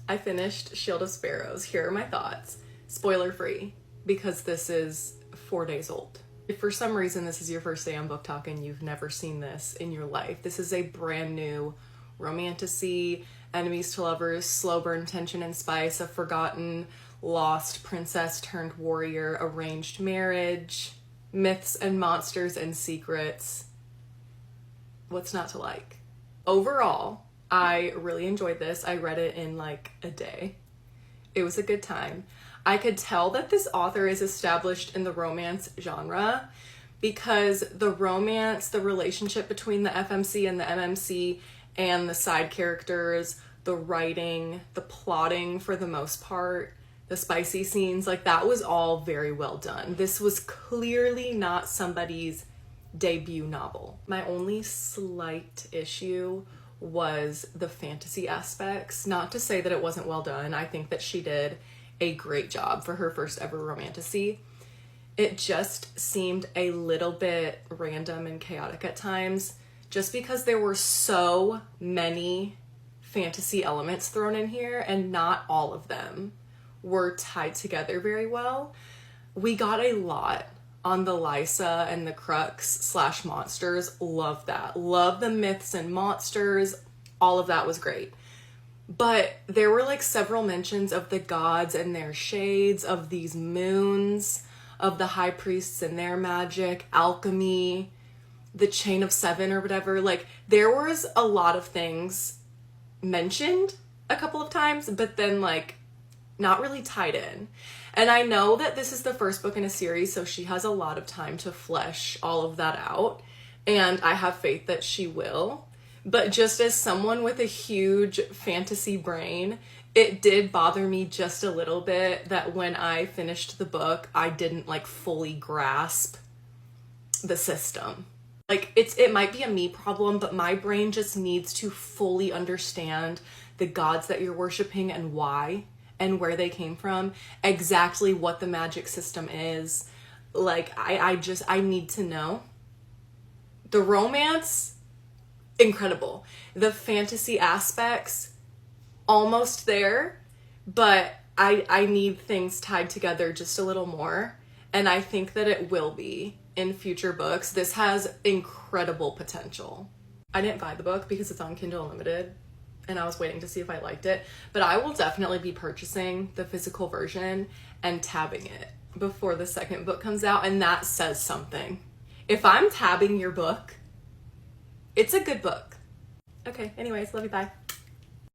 I finished Shield of Sparrows. Here are my thoughts. Spoiler free, because this is 4 days old. If for some reason this is your first day on Book Talk and you've never seen this in your life, this is a brand new romantasy, enemies to lovers, slow burn tension and spice, a forgotten, lost princess turned warrior, arranged marriage, myths and monsters and secrets. What's not to like? Overall, I really enjoyed this. I read it in like a day. It was a good time. I could tell that this author is established in the romance genre because the romance, the relationship between the FMC and the MMC and the side characters, the writing, the plotting for the most part, the spicy scenes, like that was all very well done. This was clearly not somebody's debut novel. My only slight issue was the fantasy aspects. Not to say that it wasn't well done. I think that she did a great job for her first ever romantasy. It just seemed a little bit random and chaotic at times, just because there were so many fantasy elements thrown in here and not all of them were tied together very well. We got a lot on the Lysa and the Crux / monsters. Love that. Love the myths and monsters. All of that was great. But there were like several mentions of the gods and their shades, of these moons, of the high priests and their magic, alchemy, the chain of 7 or whatever. Like there was a lot of things mentioned a couple of times, but then like not really tied in. And I know that this is the first book in a series, so she has a lot of time to flesh all of that out. And I have faith that she will. But just as someone with a huge fantasy brain, it did bother me just a little bit that when I finished the book, I didn't like fully grasp the system. Like it might be a me problem, but my brain just needs to fully understand the gods that you're worshiping and why and where they came from, exactly what the magic system is. Like I need to know. The romance, incredible. The fantasy aspects, almost there, but I need things tied together just a little more. And I think that it will be in future books. This has incredible potential. I didn't buy the book because it's on Kindle Unlimited and I was waiting to see if I liked it, but I will definitely be purchasing the physical version and tabbing it before the second book comes out, and that says something. If I'm tabbing your book, it's a good book. Okay, anyways, love you, bye.